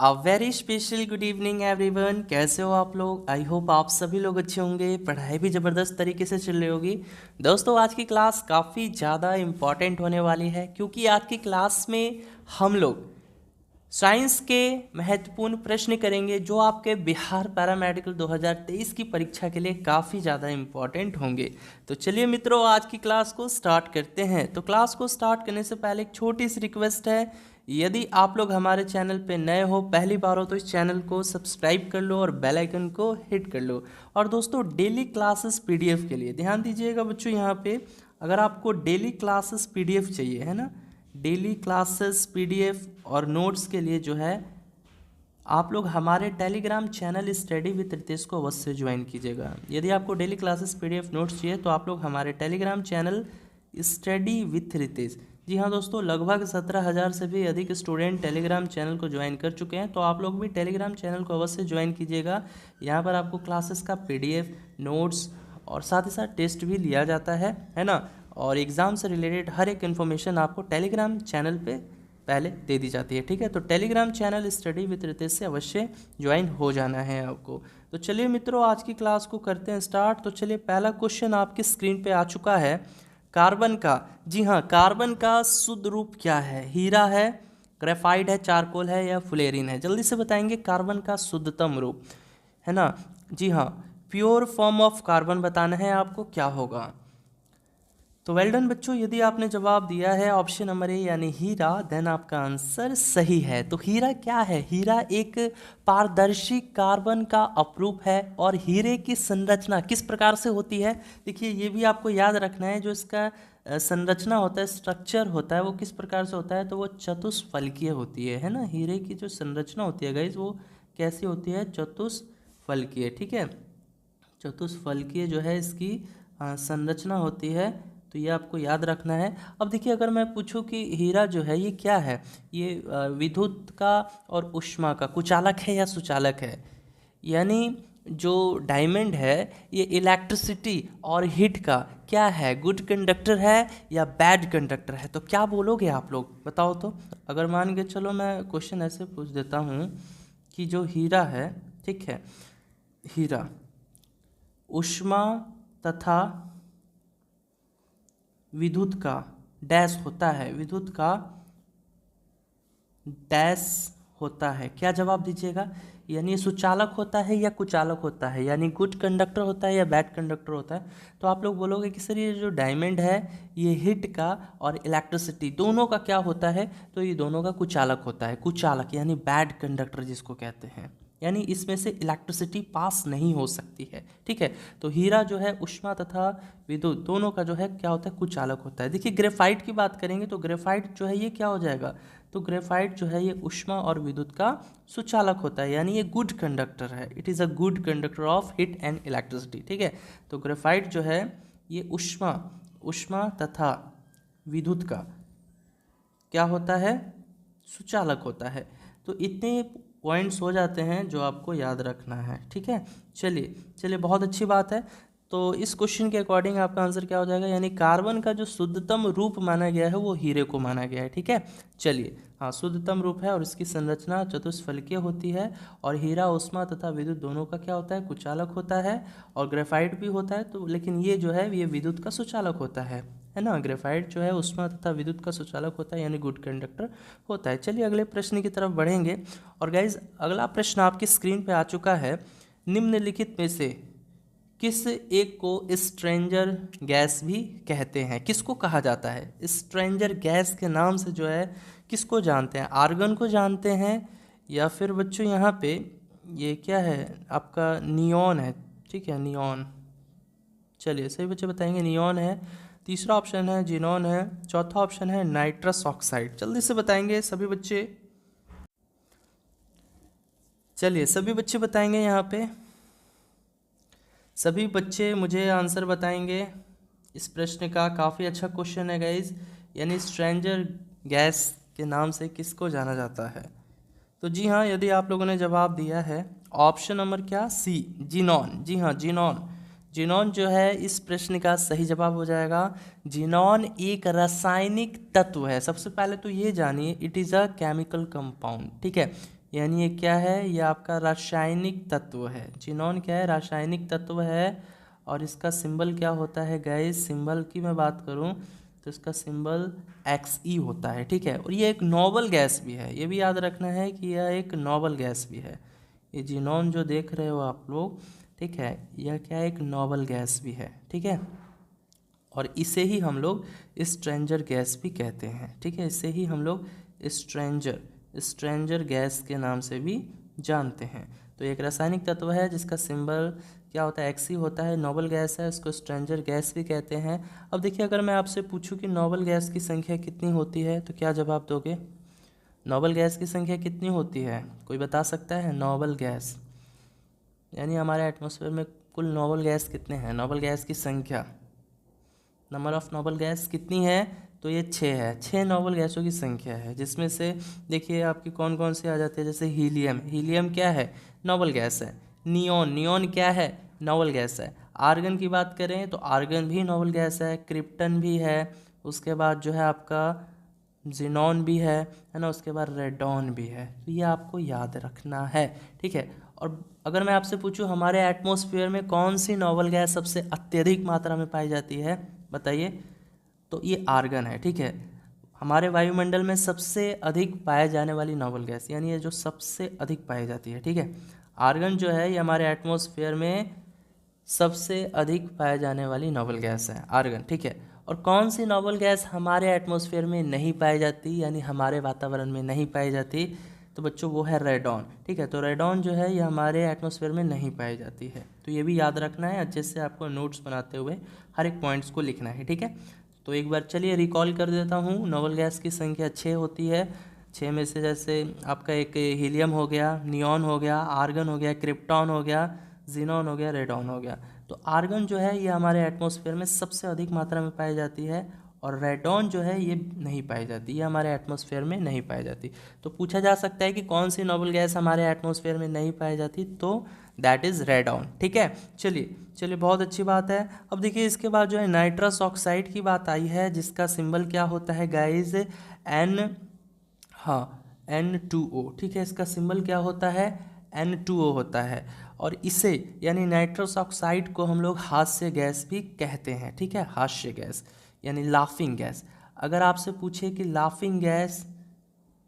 A very special good evening everyone. कैसे हो आप लोग? आई होप आप सभी लोग अच्छे होंगे। पढ़ाई भी ज़बरदस्त तरीके से चल रही होगी। दोस्तों, आज की क्लास काफ़ी ज़्यादा इम्पॉर्टेंट होने वाली है क्योंकि आज की क्लास में हम लोग साइंस के महत्वपूर्ण प्रश्न करेंगे जो आपके बिहार पैरामेडिकल 2023 की परीक्षा के लिए काफ़ी ज़्यादा इम्पॉर्टेंट होंगे। तो चलिए मित्रों, आज की क्लास को स्टार्ट करते हैं। तो क्लास को स्टार्ट करने से पहले एक छोटी सी रिक्वेस्ट है, यदि आप लोग हमारे चैनल पे नए हो, पहली बार हो, तो इस चैनल को सब्सक्राइब कर लो और बेल आइकन को हिट कर लो। और दोस्तों, डेली क्लासेस पीडीएफ के लिए ध्यान दीजिएगा बच्चों। यहाँ पे अगर आपको डेली क्लासेस पीडीएफ चाहिए है ना, डेली क्लासेस पीडीएफ और नोट्स के लिए जो है आप लोग हमारे Telegram channel study with Ritesh को अवश्य ज्वाइन कीजिएगा। यदि आपको डेली क्लासेस पीडीएफ नोट्स चाहिए तो आप लोग हमारे Telegram channel study with Ritesh, जी हाँ दोस्तों, लगभग 17,000 से भी अधिक स्टूडेंट टेलीग्राम चैनल को ज्वाइन कर चुके हैं। तो आप लोग भी टेलीग्राम चैनल को अवश्य ज्वाइन कीजिएगा। यहाँ पर आपको क्लासेस का पीडीएफ नोट्स और साथ ही साथ टेस्ट भी लिया जाता है ना। और एग्ज़ाम से रिलेटेड हर एक इन्फॉर्मेशन आपको टेलीग्राम चैनल पे पहले दे दी जाती है, ठीक है। तो Telegram channel study with Ritesh से अवश्य ज्वाइन हो जाना है आपको। तो चलिए मित्रों, आज की क्लास को करते हैं स्टार्ट। तो चलिए, पहला क्वेश्चन आपकी स्क्रीन पे आ चुका है। कार्बन का, जी हाँ, कार्बन का शुद्ध रूप क्या है? हीरा है, ग्रेफाइट है, चारकोल है या फ्लोरीन है? जल्दी से बताएंगे कार्बन का शुद्धतम रूप, है ना। जी हाँ, प्योर फॉर्म ऑफ कार्बन बताना है आपको, क्या होगा? तो वेल डन बच्चों, यदि आपने जवाब दिया है ऑप्शन नंबर ए यानी हीरा, देन आपका आंसर सही है। तो हीरा क्या है? हीरा एक पारदर्शी कार्बन का अपरूप है। और हीरे की संरचना किस प्रकार से होती है? देखिए, ये भी आपको याद रखना है, जो इसका संरचना होता है, स्ट्रक्चर होता है, वो किस प्रकार से होता है? तो वो चतुष्फलकीय होती है ना। हीरे की जो संरचना होती है गाइज, वो कैसी होती है? चतुष्फलकीय, ठीक है। चतुष्फलकीय जो है इसकी संरचना होती है। तो ये आपको याद रखना है। अब देखिए, अगर मैं पूछूं कि हीरा जो है ये क्या है, ये विद्युत का और ऊष्मा का कुचालक है या सुचालक है? यानी जो डायमंड है ये इलेक्ट्रिसिटी और हीट का क्या है? गुड कंडक्टर है या बैड कंडक्टर है? तो क्या बोलोगे आप लोग, बताओ तो। अगर मान के चलो, मैं क्वेश्चन ऐसे पूछ देता हूँ कि जो हीरा है, ठीक है, हीरा ऊष्मा तथा विद्युत का डैश होता है, विद्युत का डैश होता है, क्या जवाब दीजिएगा? यानी ये सुचालक होता है या कुचालक होता है? यानी गुड कंडक्टर होता है या बैड कंडक्टर होता है? तो आप लोग बोलोगे कि सर ये जो डायमंड है ये हीट का और इलेक्ट्रिसिटी दोनों का क्या होता है? तो ये दोनों का कुचालक होता है। कुचालक यानी बैड कंडक्टर जिसको कहते हैं, यानी इसमें से इलेक्ट्रिसिटी पास नहीं हो सकती है, ठीक है। तो हीरा जो है ऊष्मा तथा विद्युत दोनों का जो है क्या होता है? कुचालक होता है। देखिए, ग्रेफाइट की बात करेंगे तो ग्रेफाइट जो है ये क्या हो जाएगा? तो ग्रेफाइट जो है ये ऊष्मा और विद्युत का सुचालक होता है, यानी ये गुड कंडक्टर है। It is a good conductor of heat and electricity, ठीक है। तो ग्रेफाइट जो है ये ऊष्मा ऊष्मा तथा विद्युत का क्या होता है? सुचालक होता है। तो इतने पॉइंट्स हो जाते हैं जो आपको याद रखना है, ठीक है। चलिए चलिए, बहुत अच्छी बात है। तो इस क्वेश्चन के अकॉर्डिंग आपका आंसर क्या हो जाएगा? यानी कार्बन का जो शुद्धतम रूप माना गया है वो हीरे को माना गया है, ठीक है। चलिए, हाँ, शुद्धतम रूप है और इसकी संरचना चतुष्फलकीय होती है। और हीरा ऊष्मा तथा विद्युत दोनों का क्या होता है? कुचालक होता है। और ग्रेफाइट भी होता है, तो लेकिन ये जो है ये विद्युत का सुचालक होता है ना। ग्रेफाइट जो है ऊष्मा तथा विद्युत का सुचालक होता है, यानी गुड कंडक्टर होता है। चलिए अगले प्रश्न की तरफ बढ़ेंगे। और गाइज, अगला प्रश्न आपकी स्क्रीन पे आ चुका है। निम्नलिखित में से किस एक को स्ट्रेंजर गैस भी कहते हैं? किसको कहा जाता है स्ट्रेंजर गैस के नाम से? जो है किसको जानते हैं? आर्गन को जानते हैं या फिर बच्चों यहाँ पे ये क्या है आपका? नियॉन है, ठीक है, नियॉन। चलिए, सही बच्चे बताएंगे नियॉन है। तीसरा ऑप्शन है जिनॉन है। चौथा ऑप्शन है नाइट्रस ऑक्साइड। जल्दी से बताएंगे सभी बच्चे। चलिए, सभी बच्चे बताएंगे यहाँ पे। सभी बच्चे मुझे आंसर बताएंगे इस प्रश्न का। काफ़ी अच्छा क्वेश्चन है गाइज। यानी स्ट्रेंजर गैस के नाम से किसको जाना जाता है? तो जी हाँ, यदि आप लोगों ने जवाब दिया है ऑप्शन नंबर क्या? सी, जिनॉन। जी हाँ, जिनॉन। जीनॉन जो है इस प्रश्न का सही जवाब हो जाएगा। जीनॉन एक रासायनिक तत्व है। सबसे पहले तो ये जानिए, it is a chemical compound, ठीक है। यानी ये क्या है, ये आपका रासायनिक तत्व है। जीनॉन क्या है, रासायनिक तत्व है। और इसका सिंबल क्या होता है गाइस, सिंबल की मैं बात करूं तो इसका सिंबल Xe होता है, ठीक है। और ये एक नोबल गैस भी है, ये भी याद रखना है कि यह एक नोबल गैस भी है। ये जीनॉन जो देख रहे हो आप लोग, ठीक है, यह क्या है, एक नोबल गैस भी है, ठीक है। और इसे ही हम लोग स्ट्रेंजर गैस भी कहते हैं, ठीक है। इसे ही हम लोग स्ट्रेंजर गैस के नाम से भी जानते हैं। तो एक रासायनिक तत्व है जिसका सिंबल क्या होता है, Xe होता है, नोबल गैस है, इसको स्ट्रेंजर गैस भी कहते हैं। अब देखिए, अगर मैं आपसे पूछूं कि नोबल गैस की संख्या कितनी होती है तो क्या जवाब दोगे? नोबल गैस की संख्या कितनी होती है, कोई बता सकता है? नोबल गैस यानी हमारे एटमॉस्फेयर में कुल नोबल गैस कितने हैं, नोबल गैस की संख्या, नंबर ऑफ नोबल गैस कितनी है? तो ये 6 है। 6 नोबल गैसों की संख्या है, जिसमें से देखिए आपकी कौन कौन से आ जाते हैं, जैसे हीलियम, हीलियम क्या है, नोबल गैस है। नियॉन, नियॉन क्या है, नोबल गैस है। आर्गन की बात करें तो आर्गन भी नोबल गैस है। क्रिप्टन भी है। उसके बाद जो है आपका जीनॉन भी है ना, उसके बाद रेडॉन भी है। तो ये आपको याद रखना है, ठीक है। और अगर मैं आपसे पूछूं हमारे एटमॉस्फेयर में कौन सी नोबल गैस सबसे अत्यधिक मात्रा में पाई जाती है, बताइए? तो ये आर्गन है, ठीक है। हमारे वायुमंडल में सबसे अधिक पाए जाने वाली नोबल गैस, यानी ये जो सबसे अधिक पाई जाती है, ठीक है। आर्गन जो है ये हमारे एटमॉस्फेयर में सबसे अधिक पाए जाने वाली नोबल गैस है, आर्गन, ठीक है। और कौन सी नोबल गैस हमारे एटमॉस्फेयर में नहीं पाई जाती, यानी हमारे वातावरण में नहीं पाई जाती, तो बच्चों वो है रेडॉन, ठीक है। तो रेडॉन जो है ये हमारे एटमॉस्फेयर में नहीं पाई जाती है। तो ये भी याद रखना है, अच्छे से आपको नोट्स बनाते हुए हर एक पॉइंट्स को लिखना है, ठीक है। तो एक बार चलिए रिकॉल कर देता हूँ। नोबल गैस की संख्या 6 होती है। 6 में से जैसे आपका एक हीलियम हो गया, नियॉन हो गया, आर्गन हो गया, क्रिप्टॉन हो गया, जीनॉन हो गया, रेडॉन हो गया। तो आर्गन जो है ये हमारे एटमॉस्फेयर में सबसे अधिक मात्रा में पाई जाती है, और रेडॉन जो है ये नहीं पाई जाती, ये हमारे एटमॉस्फेयर में नहीं पाई जाती। तो पूछा जा सकता है कि कौन सी नोबल गैस हमारे एटमॉस्फेयर में नहीं पाई जाती, तो दैट इज़ रेडॉन, ठीक है। चलिए चलिए, बहुत अच्छी बात है। अब देखिए इसके बाद जो है नाइट्रस ऑक्साइड की बात आई है, जिसका सिंबल क्या होता है गाइज, N, हाँ, N2O, ठीक है। इसका सिंबल क्या होता है, N2O होता है। और इसे यानी नाइट्रस ऑक्साइड को हम लोग हास्य गैस भी कहते हैं, ठीक है। हास्य गैस यानी लाफिंग गैस। अगर आपसे पूछे कि लाफिंग गैस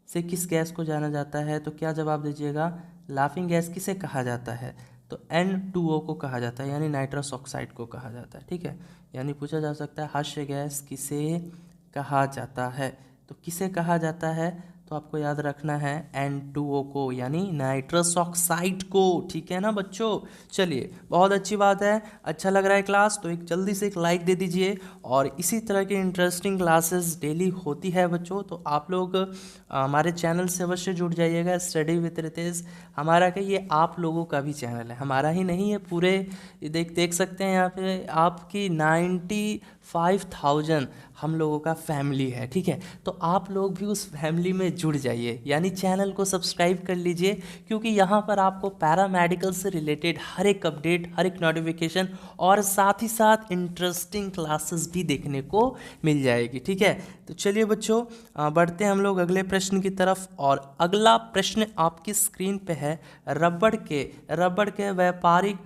से किस गैस को जाना जाता है तो क्या जवाब दीजिएगा? लाफिंग गैस किसे कहा जाता है? तो N2O को कहा जाता है, यानी नाइट्रस ऑक्साइड को कहा जाता है, ठीक है। यानी पूछा जा सकता है हास्य गैस किसे कहा जाता है, तो किसे कहा जाता है? तो आपको याद रखना है N2O को, यानी नाइट्रस ऑक्साइड को, ठीक है ना बच्चों। चलिए, बहुत अच्छी बात है। अच्छा लग रहा है क्लास तो एक जल्दी से एक लाइक दे दीजिए। और इसी तरह की इंटरेस्टिंग क्लासेस डेली होती है बच्चों, तो आप लोग हमारे चैनल से अवश्य जुड़ जाइएगा। स्टडी विद रितेश हमारा क्या, ये आप लोगों का भी चैनल है, हमारा ही नहीं है, पूरे देख सकते हैं यहाँ पे आपकी 95,000 हम लोगों का फैमिली है, ठीक है। तो आप लोग भी उस फैमिली में जुड़ जाइए, यानी चैनल को सब्सक्राइब कर लीजिए, क्योंकि यहाँ पर आपको पैरामेडिकल से रिलेटेड हर एक अपडेट, हर एक नोटिफिकेशन और साथ ही साथ इंटरेस्टिंग क्लासेस भी देखने को मिल जाएगी, ठीक है। तो चलिए बच्चों, बढ़ते हैं हम लोग अगले प्रश्न की तरफ। और अगला प्रश्न आपकी स्क्रीन पे है, रबड़ के व्यापारिक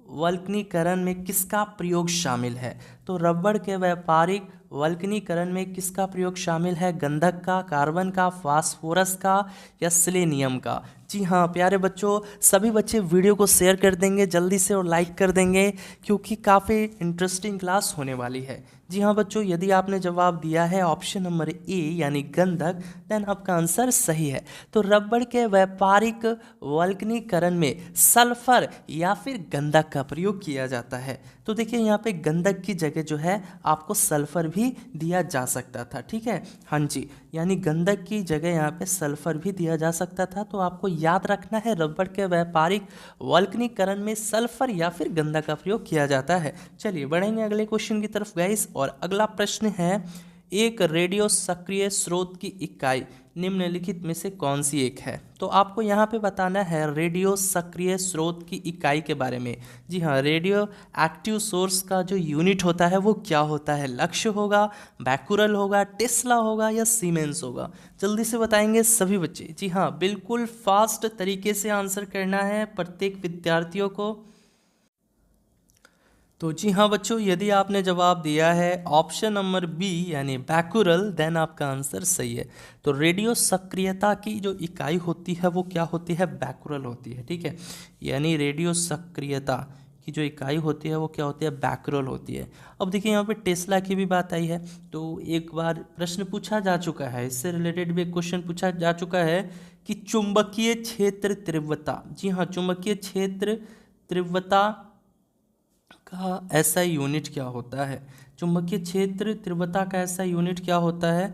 वल्कनीकरण में किसका प्रयोग शामिल है? तो रबड़ के व्यापारिक वल्कनीकरण में किसका प्रयोग शामिल है? गंधक का, कार्बन का, फास्फोरस का या सेलेनियम का? जी हाँ प्यारे बच्चों, सभी बच्चे वीडियो को शेयर कर देंगे जल्दी से और लाइक कर देंगे, क्योंकि काफ़ी इंटरेस्टिंग क्लास होने वाली है। जी हाँ बच्चों, यदि आपने जवाब दिया है ऑप्शन नंबर ए यानी गंधक, देन आपका आंसर सही है। तो रबड़ के व्यापारिक वल्कनीकरण में सल्फर या फिर गंधक का प्रयोग किया जाता है। तो देखिए यहाँ पे गंधक की जगह जो है आपको सल्फर भी दिया जा सकता था, ठीक है। हाँ जी, यानी गंधक की जगह यहाँ पे सल्फर भी दिया जा सकता था। तो आपको याद रखना है रबड़ के व्यापारिक वल्कनीकरण में सल्फर या फिर गंधक का प्रयोग किया जाता है। चलिए बढ़ेंगे अगले क्वेश्चन की तरफ गाइस। और अगला प्रश्न है, एक रेडियो सक्रिय स्रोत की इकाई निम्नलिखित में से कौन सी एक है। तो आपको यहाँ पे बताना है रेडियो सक्रिय स्रोत की इकाई के बारे में। जी हाँ, रेडियो एक्टिव सोर्स का जो यूनिट होता है वो क्या होता है। लक्ष्य होगा, बैकुरल होगा, टेस्ला होगा या सीमेंस होगा। जल्दी से बताएंगे सभी बच्चे। जी हाँ, बिल्कुल फास्ट तरीके से आंसर करना है प्रत्येक विद्यार्थियों को। तो जी हाँ बच्चों, यदि आपने जवाब दिया है ऑप्शन नंबर बी यानी बैकुरल, देन आपका आंसर सही है। तो रेडियो सक्रियता की जो इकाई होती है वो क्या होती है, बैकुरल होती है। ठीक है, यानी रेडियो सक्रियता की जो इकाई होती है वो क्या होती है, बैकुरल होती है। अब देखिए यहाँ पे टेस्ला की भी बात आई है। तो एक बार प्रश्न पूछा जा चुका है, इससे रिलेटेड भी एक क्वेश्चन पूछा जा चुका है कि चुंबकीय क्षेत्र तीव्रता, जी हाँ, चुंबकीय क्षेत्र तीव्रता का ऐसा यूनिट क्या होता है। चुंबकीय क्षेत्र तीव्रता का ऐसा यूनिट क्या होता है।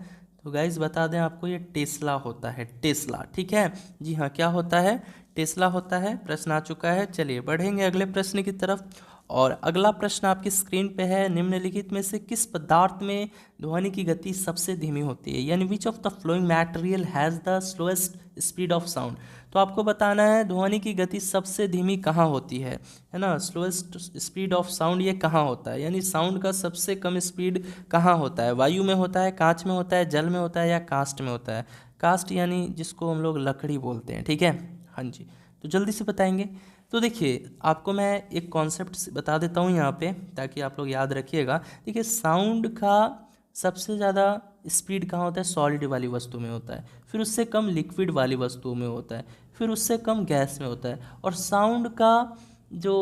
तो गाइस बता दें आपको, ये टेस्ला होता है, टेस्ला। ठीक है, जी हाँ, क्या होता है, टेस्ला होता है। प्रश्न आ चुका है। चलिए बढ़ेंगे अगले प्रश्न की तरफ। और अगला प्रश्न आपकी स्क्रीन पे है, निम्नलिखित में से किस पदार्थ में ध्वनि की गति सबसे धीमी होती है, यानी which of the flowing material has the slowest speed of sound. तो आपको बताना है ध्वनि की गति सबसे धीमी कहाँ होती है ना। स्लोएस्ट स्पीड ऑफ साउंड ये कहाँ होता है, यानी साउंड का सबसे कम स्पीड कहाँ होता है। वायु में होता है, कांच में होता है, जल में होता है या कास्ट में होता है। कास्ट यानी जिसको हम लोग लकड़ी बोलते हैं। ठीक है, हाँ जी, तो जल्दी से बताएंगे। तो देखिए आपको मैं एक कॉन्सेप्ट बता देता हूँ यहाँ पे, ताकि आप लोग याद रखिएगा। देखिए साउंड का सबसे ज़्यादा स्पीड कहाँ होता है, सॉलिड वाली वस्तु में होता है, फिर उससे कम लिक्विड वाली वस्तुओं में होता है, फिर उससे कम गैस में होता है। और साउंड का जो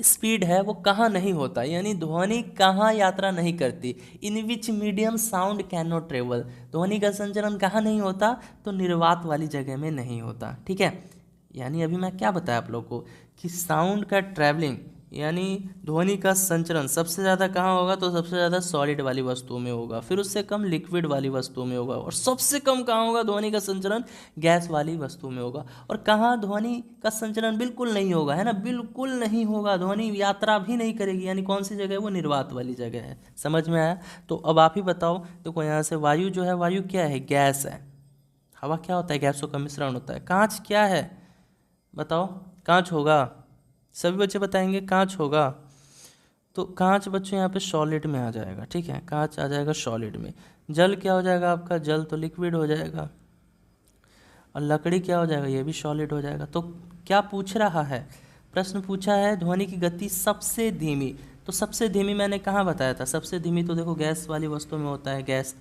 स्पीड है वो कहाँ नहीं होता, यानी ध्वनि कहाँ यात्रा नहीं करती। In which medium sound can not travel, ध्वनि का संचरण कहाँ नहीं होता, तो निर्वात वाली जगह में नहीं होता। ठीक है, यानी अभी मैं क्या बताया आप लोग को कि साउंड का ट्रैवलिंग यानी ध्वनि का संचरण सबसे ज़्यादा कहाँ होगा, तो सबसे ज़्यादा सॉलिड वाली वस्तुओं में होगा, फिर उससे कम लिक्विड वाली वस्तुओं में होगा, और सबसे कम कहाँ होगा ध्वनि का संचरण, गैस वाली वस्तुओं में होगा। और कहाँ ध्वनि का संचरण बिल्कुल नहीं होगा, है ना, बिल्कुल नहीं होगा, ध्वनि यात्रा भी नहीं करेगी, यानी कौन सी जगह है, वो निर्वात वाली जगह है। समझ में आया। तो अब आप ही बताओ। देखो यहाँ से वायु जो है, वायु क्या है, गैस है। हवा क्या होता है, गैसों का मिश्रण होता है। कांच क्या है, बताओ, कांच होगा। सभी बच्चे बताएंगे कांच होगा। तो कांच बच्चों यहाँ पे सॉलिड में आ जाएगा। ठीक है, कांच आ जाएगा सॉलिड में। जल क्या हो जाएगा आपका, जल तो लिक्विड हो जाएगा। और लकड़ी क्या हो जाएगा, ये भी सॉलिड हो जाएगा। तो क्या पूछ रहा है, प्रश्न पूछा है ध्वनि की गति सबसे धीमी। तो सबसे धीमी मैंने कहाँ बताया था, सबसे धीमी तो देखो गैस वाली वस्तु में होता है, गैस।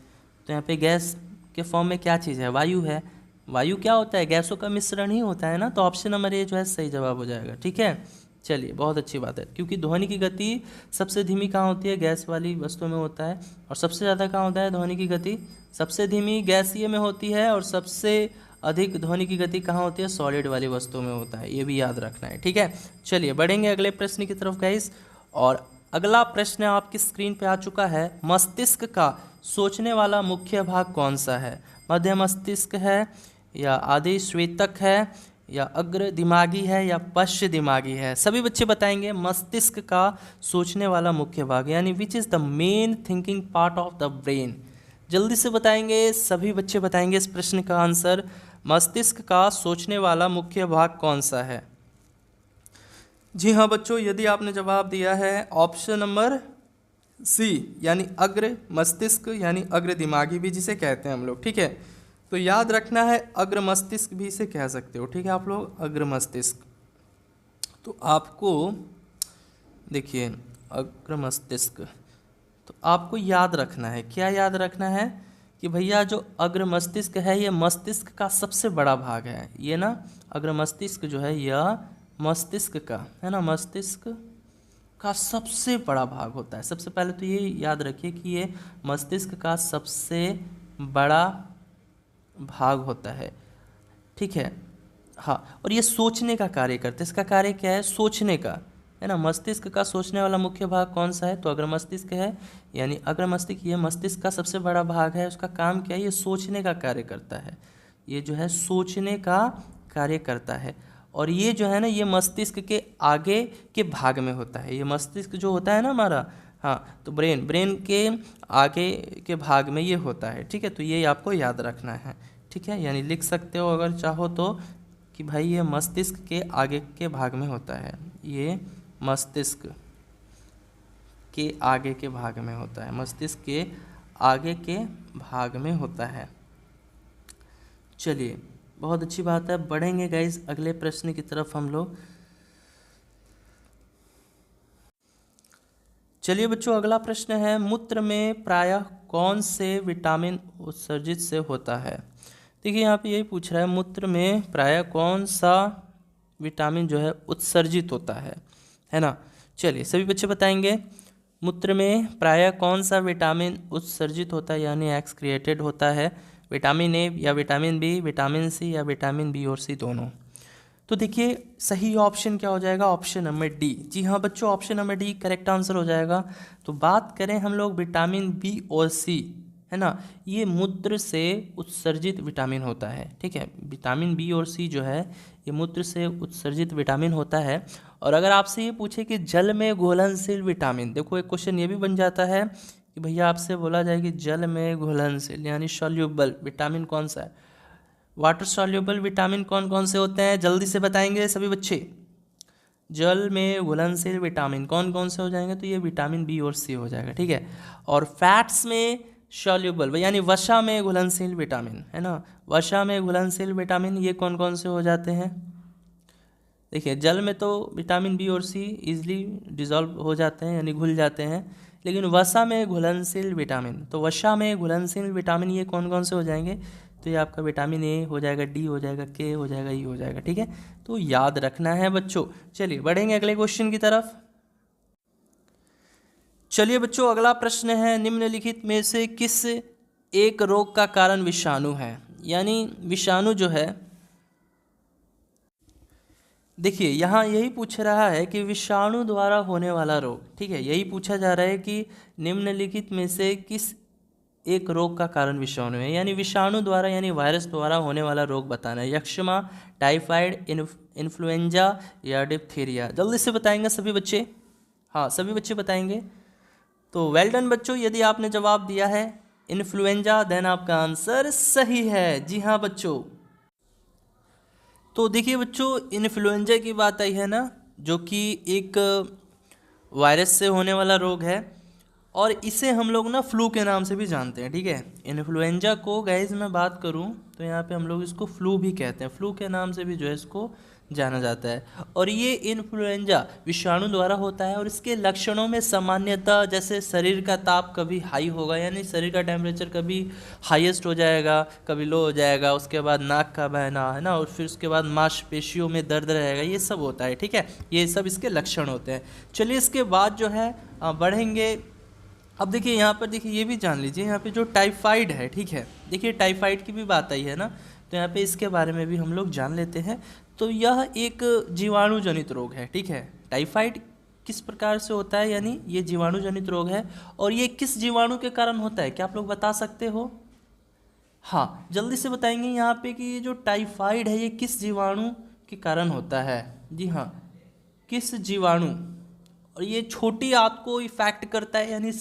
तो यहाँ पे गैस के फॉर्म में क्या चीज़ है, वायु है। वायु क्या होता है, गैसों का मिश्रण ही होता है ना। तो ऑप्शन नंबर ए जो है सही जवाब हो जाएगा। ठीक है, चलिए बहुत अच्छी बात है, क्योंकि ध्वनि की गति सबसे धीमी कहाँ होती है, गैस वाली वस्तु में होता है। और सबसे ज़्यादा कहाँ होता है ध्वनि की गति, सबसे धीमी गैसीय में होती है, और सबसे अधिक ध्वनि की गति कहाँ होती है, सॉलिड वाली वस्तु में होता है। ये भी याद रखना है। ठीक है, चलिए बढ़ेंगे अगले प्रश्न की तरफ गाइस। और अगला प्रश्न आपकी स्क्रीन पे आ चुका है, मस्तिष्क का सोचने वाला मुख्य भाग कौन सा है। मध्य मस्तिष्क है, या आदि श्वेतक है, या अग्र दिमागी है, या पश्च दिमागी है। सभी बच्चे बताएंगे मस्तिष्क का सोचने वाला मुख्य भाग, यानी which is the main thinking part of the brain. जल्दी से बताएंगे, सभी बच्चे बताएंगे इस प्रश्न का आंसर। मस्तिष्क का सोचने वाला मुख्य भाग कौन सा है। जी हाँ बच्चों, यदि आपने जवाब दिया है ऑप्शन नंबर सी यानी अग्र मस्तिष्क, यानी अग्र दिमागी भी जिसे कहते हैं हम लोग। ठीक है, तो याद रखना है अग्र मस्तिष्क भी इसे कह सकते हो। ठीक है, आप लोग अग्र मस्तिष्क। तो आपको देखिए अग्र मस्तिष्क, तो आपको याद रखना है, क्या याद रखना है कि भैया जो अग्र मस्तिष्क है ये मस्तिष्क का सबसे बड़ा भाग है। ये ना अग्र मस्तिष्क जो है यह मस्तिष्क का है ना, मस्तिष्क का सबसे बड़ा भाग होता है। सबसे पहले तो ये याद रखिए कि ये मस्तिष्क का सबसे बड़ा भाग होता है। ठीक है, हाँ, और ये सोचने का कार्य करता है। इसका कार्य क्या है, सोचने का, है ना। मस्तिष्क का सोचने वाला मुख्य भाग कौन सा है, तो अग्र मस्तिष्क है, यानी अग्र मस्तिष्क ये मस्तिष्क का सबसे बड़ा भाग है। उसका काम क्या है, ये सोचने का कार्य करता है। ये जो है सोचने का कार्य करता है। और ये जो है ना, ये मस्तिष्क के आगे के भाग में होता है। ये मस्तिष्क जो होता है ना हमारा, हाँ, तो ब्रेन ब्रेन के आगे के भाग में ये होता है, ठीक है। तो ये आपको याद रखना है, ठीक है। यानी लिख सकते हो अगर चाहो तो कि भाई ये मस्तिष्क के आगे के भाग में होता है, ये मस्तिष्क के आगे के भाग में होता है, मस्तिष्क के आगे के भाग में होता है। चलिए, बहुत अच्छी बात है। बढ़ेंगे गाइस अगले प्रश्न की तरफ हम लोग। चलिए बच्चों, अगला प्रश्न है, मूत्र में प्रायः कौन से विटामिन उत्सर्जित से होता है। देखिए यहाँ पे यही पूछ रहा है, मूत्र में प्रायः कौन सा विटामिन जो है उत्सर्जित होता है ना। चलिए सभी बच्चे बताएंगे, मूत्र में प्रायः कौन सा विटामिन उत्सर्जित होता है यानी एक्सक्रिएटेड होता है। विटामिन ए या विटामिन बी, विटामिन सी या विटामिन बी और सी दोनों। तो देखिए सही ऑप्शन क्या हो जाएगा, ऑप्शन नंबर डी। जी हाँ बच्चों, option number D correct answer हो जाएगा। तो बात करें हम लोग विटामिन बी और सी, है ना, ये मूत्र से उत्सर्जित विटामिन होता है, ठीक है। विटामिन बी और सी जो है ये मूत्र से उत्सर्जित विटामिन होता है। और अगर आपसे ये पूछे कि जल में घुलनशील विटामिन, देखो एक क्वेश्चन ये भी बन जाता है कि भैया आपसे बोला जाए कि जल में घुलनशील यानी सॉल्युबल विटामिन कौन सा है। वाटर सॉल्युबल विटामिन कौन कौन से होते हैं, जल्दी से बताएंगे सभी बच्चे। जल में घुलनशील विटामिन कौन कौन से हो जाएंगे, तो ये विटामिन बी और सी हो जाएगा, ठीक है। और फैट्स में सॉल्युबल यानी वसा में घुलनशील विटामिन, है ना, वसा में घुलनशील विटामिन ये कौन कौन से हो जाते हैं। देखिए जल में तो विटामिन बी और सी इजीली डिजॉल्व हो जाते हैं यानी घुल जाते हैं, लेकिन वसा में घुलनशील विटामिन, तो वसा में घुलनशील विटामिन ये कौन कौन से हो जाएंगे, तो ये आपका विटामिन ए हो जाएगा, डी हो जाएगा, के हो जाएगा, ई हो जाएगा, ठीक है। तो याद रखना है बच्चों। चलिए बढ़ेंगे अगले क्वेश्चन की तरफ। चलिए बच्चों, अगला प्रश्न है, निम्नलिखित में से किस एक रोग का कारण विषाणु है। यानी विषाणु जो है, देखिए यहाँ यही पूछ रहा है कि विषाणु द्वारा होने वाला रोग, ठीक है, यही पूछा जा रहा है कि निम्नलिखित में से किस एक रोग का कारण विषाणु है। यानी विषाणु द्वारा यानी वायरस द्वारा होने वाला रोग बताना है। यक्ष्मा, टाइफाइड, इन्फ्लुएंजा या डिप्थीरिया। जल्दी से बताएंगे सभी बच्चे, हाँ सभी बच्चे बताएंगे। तो वेल डन बच्चों, यदि आपने जवाब दिया है इन्फ्लुएंजा, देन आपका आंसर सही है। जी हाँ बच्चों। तो देखिए बच्चों, इन्फ्लुएंजा की बात आई है ना, जो कि एक वायरस से होने वाला रोग है और इसे हम लोग ना फ्लू के नाम से भी जानते हैं, ठीक है। इन्फ्लुएंजा को गाइज मैं बात करूं तो यहाँ पे हम लोग इसको फ्लू भी कहते हैं, फ्लू के नाम से भी जो है इसको जाना जाता है। और ये इन्फ्लुएंजा विषाणु द्वारा होता है और इसके लक्षणों में सामान्यतः जैसे शरीर का ताप कभी हाई होगा यानी शरीर का टेम्परेचर कभी हाईएस्ट हो जाएगा, कभी लो हो जाएगा, उसके बाद नाक का बहना, है ना, और फिर उसके बाद मांसपेशियों में दर्द रहेगा, ये सब होता है, ठीक है। ये सब इसके लक्षण होते हैं। चलिए इसके बाद जो है बढ़ेंगे। अब देखिए यहाँ पर, देखिए ये भी जान लीजिए, यहाँ पे जो टाइफाइड है, ठीक है, देखिए टाइफाइड की भी बात आई है ना, तो यहाँ पे इसके बारे में भी हम लोग जान लेते हैं। तो यह एक जीवाणु जनित रोग है, ठीक है। टाइफाइड किस प्रकार से होता है, यानी ये जीवाणु जनित रोग है। और ये किस जीवाणु के कारण होता है, क्या आप लोग बता सकते हो। हाँ जल्दी से बताएंगे यहाँ पे कि ये जो टाइफाइड है ये किस जीवाणु के कारण होता है। जी हाँ, किस जीवाणु। और ये छोटी आंत को इफेक्ट करता है यानी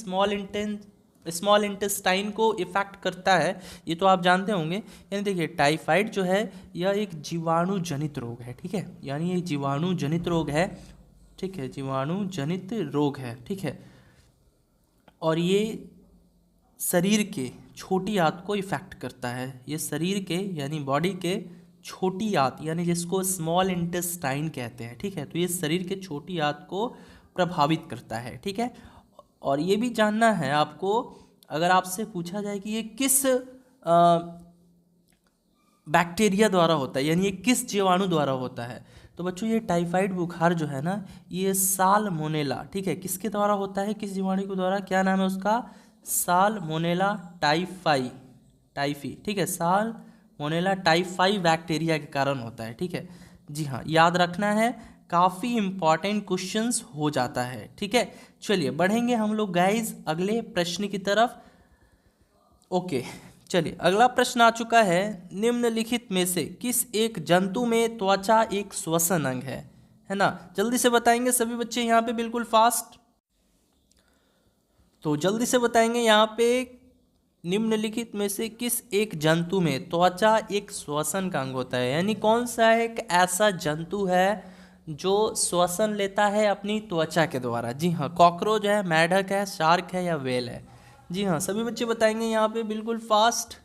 स्मॉल इंटेस्टाइन को इफेक्ट करता है, ये तो आप जानते होंगे। यानी देखिए टाइफाइड जो है यह एक जीवाणु जनित रोग है, ठीक है, यानी ये जीवाणु जनित रोग है, ठीक है, जीवाणु जनित रोग है, ठीक है। और ये शरीर के छोटी आंत को इफेक्ट करता है, ये शरीर के यानी बॉडी के छोटी आंत यानी जिसको स्मॉल इंटेस्टाइन कहते हैं, ठीक है। तो ये शरीर के छोटी आंत को प्रभावित करता है, ठीक है। और ये भी जानना है आपको, अगर आपसे पूछा जाए कि ये किस बैक्टीरिया द्वारा होता है यानी ये किस जीवाणु द्वारा होता है, तो बच्चों ये टाइफाइड बुखार जो है ना ये साल्मोनेला, ठीक है, किसके द्वारा होता है, किस जीवाणु के द्वारा, क्या नाम है उसका, साल्मोनेला टाइफी, ठीक है, साल्मोनेला टाइफाई बैक्टीरिया के कारण होता है, ठीक है। जी हाँ, याद रखना है, काफ़ी इंपॉर्टेंट क्वेश्चंस हो जाता है, ठीक है। चलिए बढ़ेंगे हम लोग गाइज अगले प्रश्न की तरफ। ओके चलिए, अगला प्रश्न आ चुका है, निम्नलिखित में से किस एक जंतु में त्वचा एक श्वसन अंग है ना। जल्दी से बताएंगे सभी बच्चे यहाँ पे बिल्कुल फास्ट। तो जल्दी से बताएंगे यहाँ पे निम्नलिखित में से किस एक जंतु में त्वचा एक श्वसन का अंग होता है, यानी कौन सा एक ऐसा जंतु है जो श्वसन लेता है अपनी त्वचा के द्वारा। जी हाँ, कॉकरोच है, मेढक है, शार्क है या व्हेल है। जी हाँ, सभी बच्चे बताएंगे यहाँ पे बिल्कुल फास्ट।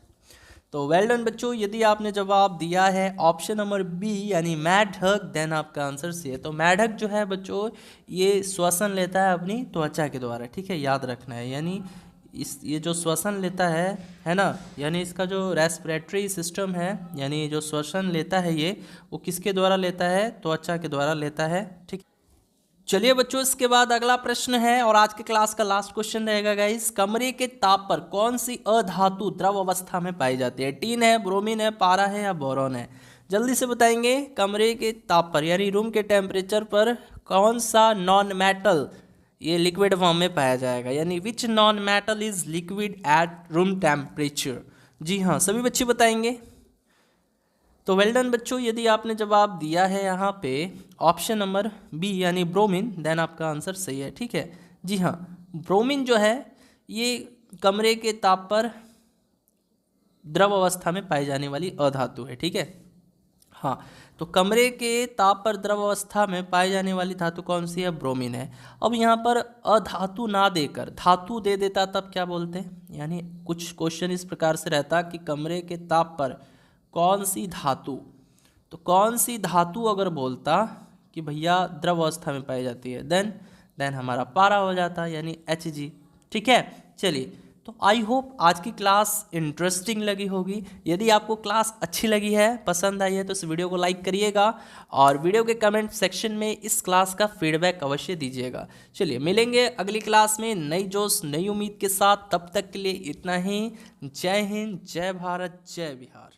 तो वेल डन बच्चों, यदि आपने जवाब दिया है ऑप्शन नंबर बी यानी मेढक, देन आपका आंसर सी है। तो मेढक जो है बच्चों ये श्वसन लेता है अपनी त्वचा के द्वारा, ठीक है, याद रखना है। यानी ये जो श्वसन लेता है ना, यानी इसका जो रेस्पिरेटरी सिस्टम है, यानी जो श्वसन लेता है ये वो किसके द्वारा लेता है, त्वचा के द्वारा लेता है, ठीक। चलिए बच्चों, इसके बाद अगला प्रश्न है और आज के क्लास का लास्ट क्वेश्चन रहेगा गाइस। कमरे के ताप पर कौन सी अधातु द्रव अवस्था में पाई जाती है? टीन है, ब्रोमीन है, पारा है या बोरॉन है? जल्दी से बताएंगे। कमरे के ताप पर यानी रूम के टेम्परेचर पर कौन सा नॉन मेटल ये लिक्विड फॉर्म में पाया जाएगा, यानी which non metal is liquid at room temperature? जी हाँ, सभी बच्चे बताएंगे। तो वेल डन बच्चों, यदि आपने जवाब दिया है यहाँ पे ऑप्शन नंबर बी यानी ब्रोमीन, देन आपका आंसर सही है, ठीक है। जी हाँ, ब्रोमीन जो है ये कमरे के ताप पर द्रव अवस्था में पाई जाने वाली अधातु है, ठीक है। हाँ, तो कमरे के ताप पर द्रव अवस्था में पाई जाने वाली धातु कौन सी है? ब्रोमीन है। अब यहाँ पर अधातु ना देकर धातु दे देता तब क्या बोलते हैं, यानी कुछ क्वेश्चन इस प्रकार से रहता कि कमरे के ताप पर कौन सी धातु, तो कौन सी धातु अगर बोलता कि भैया द्रव अवस्था में पाई जाती है, देन हमारा पारा हो जाता, यानी Hg, ठीक है। चलिए, तो आई होप आज की क्लास इंटरेस्टिंग लगी होगी। यदि आपको क्लास अच्छी लगी है, पसंद आई है, तो इस वीडियो को लाइक करिएगा और वीडियो के कमेंट सेक्शन में इस क्लास का फीडबैक अवश्य दीजिएगा। चलिए, मिलेंगे अगली क्लास में नई जोश नई उम्मीद के साथ। तब तक के लिए इतना ही। जय हिंद, जय भारत, जय बिहार।